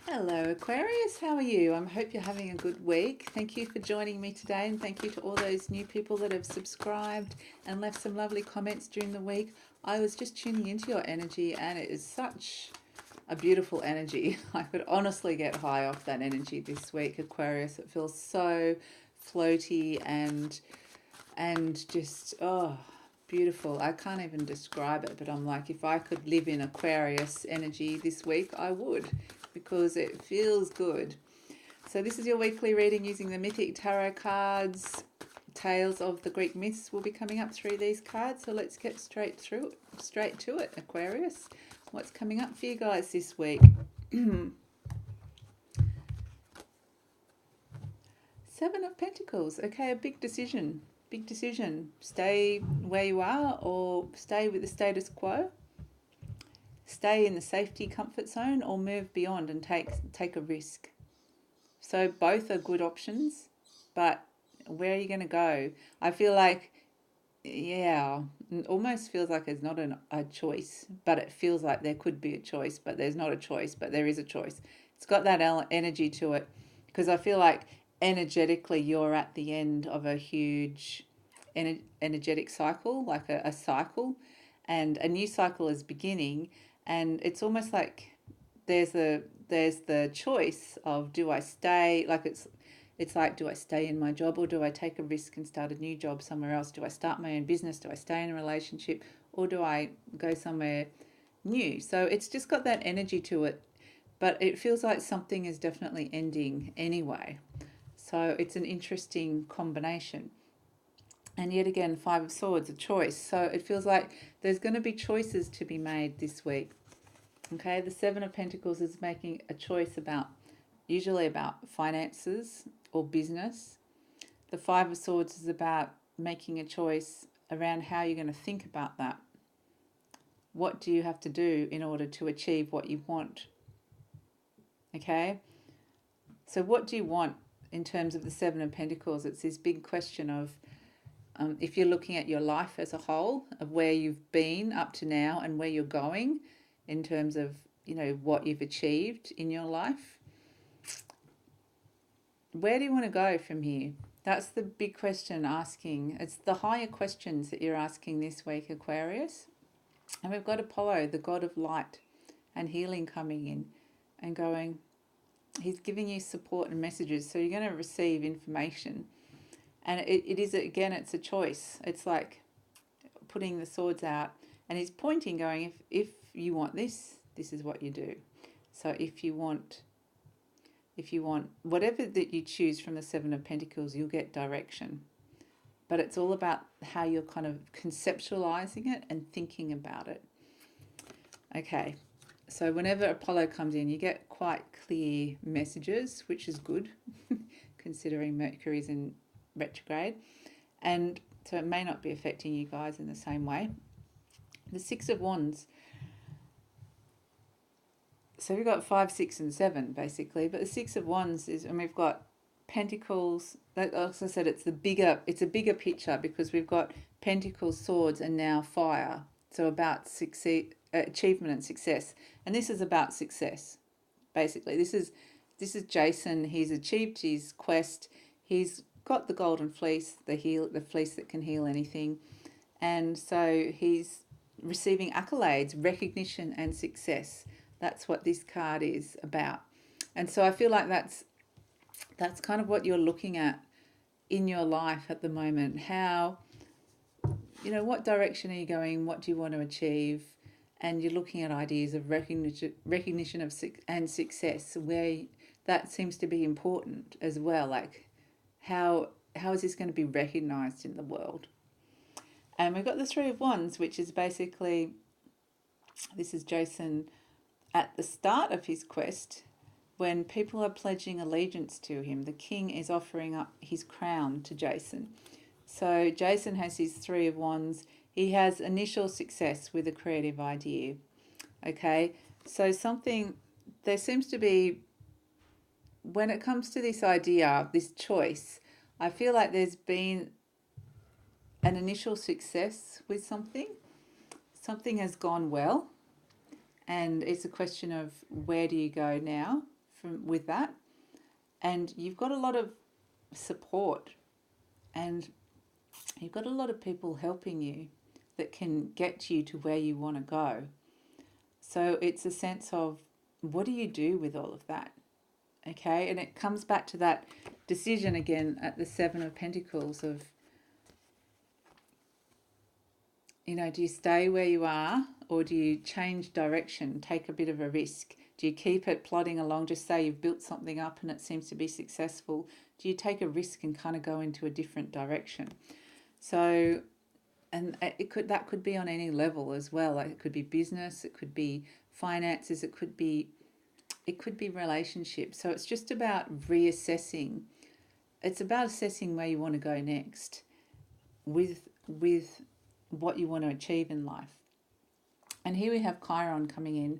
Hello Aquarius, how are you? I hope you're having a good week. Thank you for joining me today, and thank you to all those new people that have subscribed and left some lovely comments during the week. I was just tuning into your energy and it is such a beautiful energy. I could honestly get high off that energy this week, Aquarius. It feels so floaty and just beautiful. I can't even describe it, but I'm like, if I could live in Aquarius energy this week, I would, because it feels good. So this is your weekly reading using the Mythic Tarot cards. Tales of the Greek myths will be coming up through these cards. So let's get straight to it, Aquarius. What's coming up for you guys this week? Seven of Pentacles. Okay, a big decision. Big decision. Stay where you are or stay with the status quo. Stay in the safety comfort zone or move beyond and take a risk. So both are good options, but where are you going to go? I feel like, yeah, it almost feels like there's not a choice, but it feels like there could be a choice, but there's not a choice, but there is a choice. It's got that energy to it, because I feel like energetically you're at the end of a huge energetic cycle, like a cycle, and a new cycle is beginning, and it's almost like there's the choice of, do I stay, like it's like, do I stay in my job or do I take a risk and start a new job somewhere else? Do I start my own business? Do I stay in a relationship or do I go somewhere new? So it's just got that energy to it, but it feels like something is definitely ending anyway. So it's an interesting combination. And yet again, Five of Swords, a choice. So it feels like there's going to be choices to be made this week. Okay, the Seven of Pentacles is making a choice about, usually about finances or business. The Five of Swords is about making a choice around how you're going to think about that. What do you have to do in order to achieve what you want? Okay, so what do you want in terms of the Seven of Pentacles? It's this big question of, if you're looking at your life as a whole, of where you've been up to now and where you're going in terms of, what you've achieved in your life. Where do you want to go from here? That's the big question asking. It's the higher questions that you're asking this week, Aquarius. And we've got Apollo, the god of light and healing, coming in and going, he's giving you support and messages. So you're going to receive information. And it is, again, it's a choice. It's like putting the swords out, and he's pointing, going, if you want this, this is what you do. So if you want whatever that you choose from the Seven of Pentacles, you'll get direction. But it's all about how you're kind of conceptualizing it and thinking about it. Okay, so whenever Apollo comes in, you get quite clear messages, which is good, considering Mercury's in retrograde. And so it may not be affecting you guys in the same way. The Six of Wands. So we've got 5, 6, and 7 basically, but the Six of Wands is, and we've got Pentacles. That also said, it's a bigger picture, because we've got Pentacles, Swords, and now Fire. So about achievement and success, and this is about success. Basically, this is Jason. He's achieved his quest. He's got the golden fleece, the fleece that can heal anything, and so he's receiving accolades, recognition, and success. That's what this card is about. And so I feel like that's kind of what you're looking at in your life at the moment. How, what direction are you going? What do you want to achieve? And you're looking at ideas of recognition of and success, where that seems to be important as well. Like, how is this going to be recognized in the world? And we've got the Three of Wands, which is basically, this is Jason at the start of his quest, when people are pledging allegiance to him. The king is offering up his crown to Jason. So Jason has his Three of Wands. He has initial success with a creative idea. Okay, so there seems to be, when it comes to this idea, this choice, I feel like there's been an initial success with something. Something has gone well, and it's a question of, where do you go now with that, and you've got a lot of support, and you've got a lot of people helping you that can get you to where you want to go. So it's a sense of, what do you do with all of that? Okay, and it comes back to that decision again at the Seven of Pentacles of, do you stay where you are, or do you change direction, take a bit of a risk? Do you keep it plodding along? Just say you've built something up and it seems to be successful. Do you take a risk and kind of go into a different direction? So, and that could be on any level as well. Like, it could be business, it could be finances, it could be relationships. So it's just about reassessing. It's about assessing where you want to go next with what you want to achieve in life. And here we have Chiron coming in.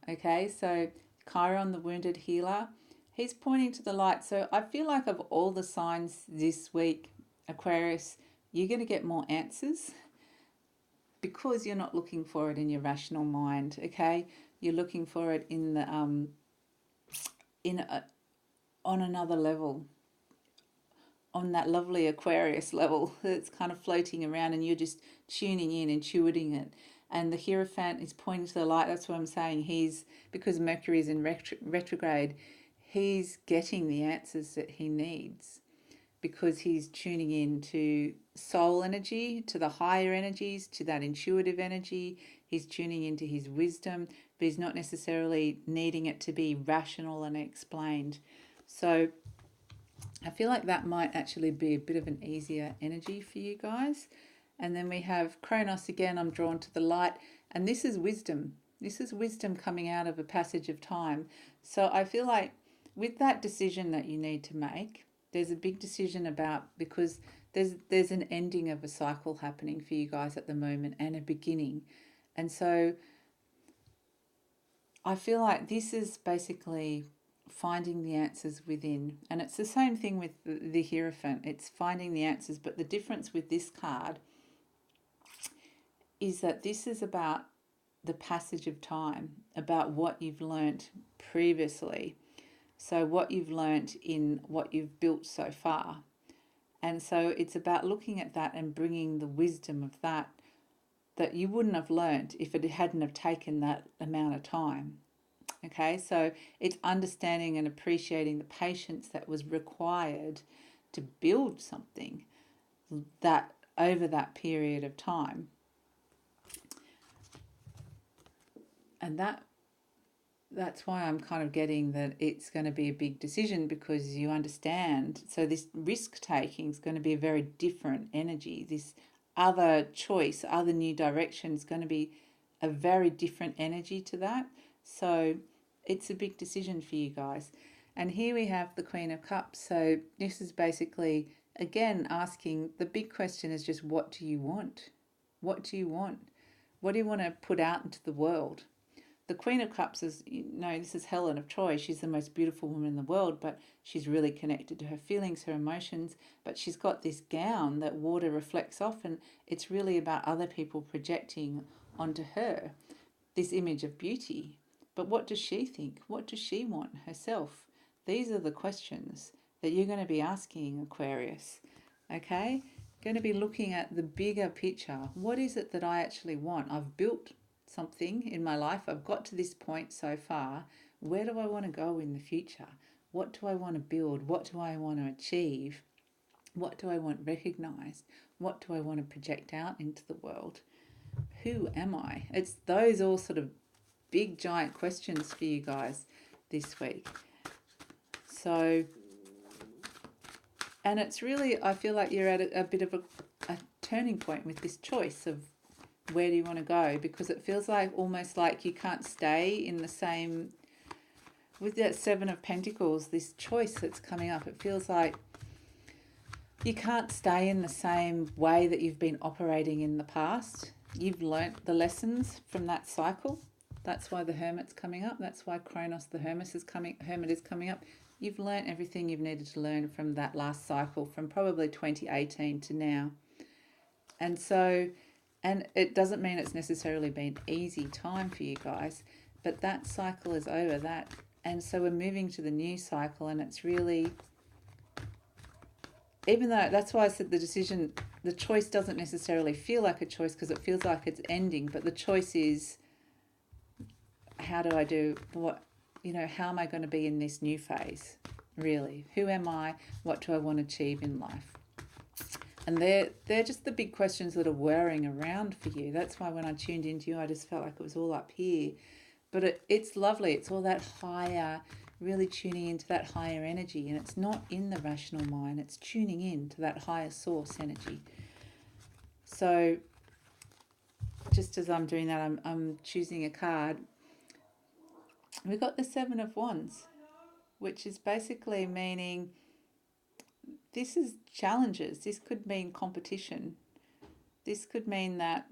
Okay, so Chiron, the wounded healer, he's pointing to the light. So I feel like of all the signs this week, Aquarius, you're going to get more answers because you're not looking for it in your rational mind. Okay, you're looking for it in the on another level, on that lovely Aquarius level that's kind of floating around, and you're just tuning in, intuiting it. And the Hierophant is pointing to the light. That's what I'm saying. Because Mercury is in retrograde, he's getting the answers that he needs because he's tuning in to soul energy, to the higher energies, to that intuitive energy. He's tuning into his wisdom, but he's not necessarily needing it to be rational and explained. So I feel like that might actually be a bit of an easier energy for you guys. And then we have Kronos again. I'm drawn to the light, and this is wisdom. This is wisdom coming out of a passage of time. So I feel like with that decision that you need to make, there's a big decision about, because there's an ending of a cycle happening for you guys at the moment and a beginning. And so I feel like this is basically finding the answers within. And it's the same thing with the Hierophant. It's finding the answers, but the difference with this card is that this is about the passage of time, about what you've learnt previously. So what you've learnt in what you've built so far. And so it's about looking at that and bringing the wisdom of that you wouldn't have learnt if it hadn't have taken that amount of time. Okay, so it's understanding and appreciating the patience that was required to build something that over that period of time. And that's why I'm kind of getting that it's going to be a big decision, because you understand. So this risk taking is going to be a very different energy. This other choice, other new direction is going to be a very different energy to that. So it's a big decision for you guys. And here we have the Queen of Cups. So this is basically, again, asking, the big question is just, what do you want? What do you want? What do you want to put out into the world? The Queen of Cups is, this is Helen of Troy. She's the most beautiful woman in the world, but she's really connected to her feelings, her emotions. But she's got this gown that water reflects off, and it's really about other people projecting onto her this image of beauty. But what does she think? What does she want herself? These are the questions that you're going to be asking, Aquarius. Okay? Going to be looking at the bigger picture. What is it that I actually want? I've built something in my life. I've got to this point so far. Where do I want to go in the future? What do I want to build? What do I want to achieve? What do I want recognized? What do I want to project out into the world? Who am I? It's those all sort of big giant questions for you guys this week. So, and it's really, I feel like you're at a bit of a turning point with this choice of where do you want to go, because it feels like almost like you can't stay in the same, with that Seven of Pentacles, this choice that's coming up, it feels like you can't stay in the same way that you've been operating in the past. You've learnt the lessons from that cycle. That's why the Hermit's coming up. That's why Kronos the Hermit is coming up. You've learnt everything you've needed to learn from that last cycle, from probably 2018 to now. And so, and it doesn't mean it's necessarily been easy time for you guys, but that cycle is over. And so we're moving to the new cycle, and it's really, even though that's why I said the choice doesn't necessarily feel like a choice because it feels like it's ending, but the choice is, how do I do what, how am I going to be in this new phase? Really, who am I? What do I want to achieve in life? And they're just the big questions that are whirring around for you. That's why when I tuned into you, I just felt like it was all up here. But it's lovely. It's all that higher, really tuning into that higher energy. And it's not in the rational mind. It's tuning in to that higher source energy. So just as I'm doing that, I'm choosing a card. We've got the Seven of Wands, which is basically meaning this is challenges. This could mean competition. This could mean that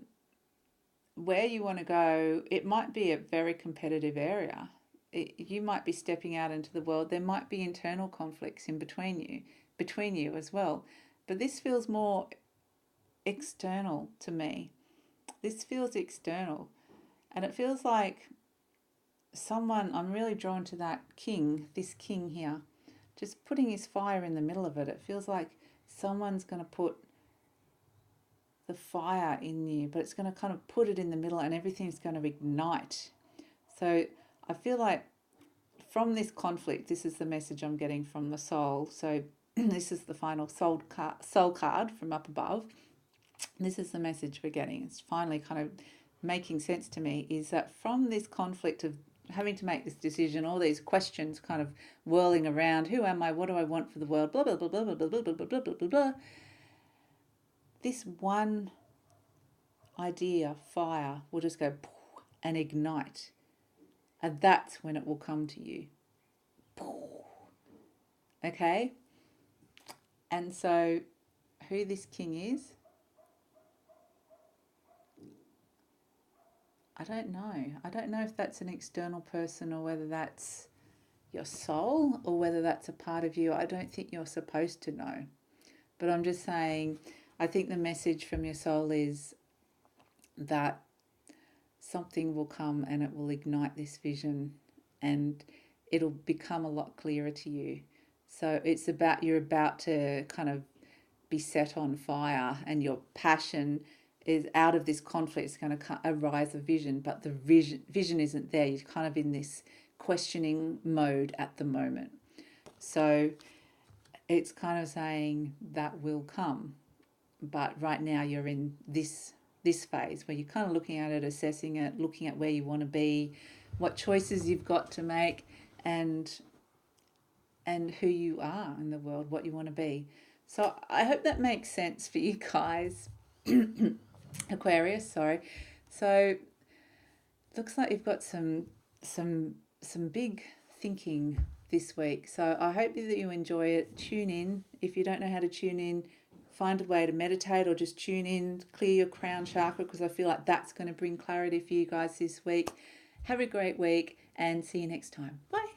where you want to go, it might be a very competitive area. You might be stepping out into the world. There might be internal conflicts between you as well. But this feels more external to me. This feels external. And it feels like I'm really drawn to this king here, just putting his fire in the middle of it. It feels like someone's going to put the fire in you, but it's going to kind of put it in the middle and everything's going to ignite. So I feel like from this conflict, this is the message I'm getting from the soul. So this is the final soul card from up above. This is the message we're getting. It's finally kind of making sense to me, is that from this conflict of having to make this decision, all these questions kind of whirling around, who am I, what do I want for the world, blah, blah, blah, blah, blah, blah, blah, blah, blah, blah, blah, blah. This one idea, fire, will just go and ignite. And that's when it will come to you. Okay? And so who this king is, I don't know. I don't know if that's an external person or whether that's your soul or whether that's a part of you. I don't think you're supposed to know. But I'm just saying, I think the message from your soul is that something will come and it will ignite this vision and it'll become a lot clearer to you. So it's you're about to kind of be set on fire, and your passion is out of this conflict. It's going to arise a vision, but the vision isn't there. You're kind of in this questioning mode at the moment. So it's kind of saying that will come, but right now you're in this phase where you're kind of looking at it, assessing it, looking at where you want to be, what choices you've got to make, and who you are in the world, what you want to be. So I hope that makes sense for you guys. Aquarius, sorry. So looks like you've got some big thinking this week. So I hope that you enjoy it. Tune in. If you don't know how to tune in, find a way to meditate or just tune in, clear your crown chakra, because I feel like that's going to bring clarity for you guys this week. Have a great week and see you next time. Bye.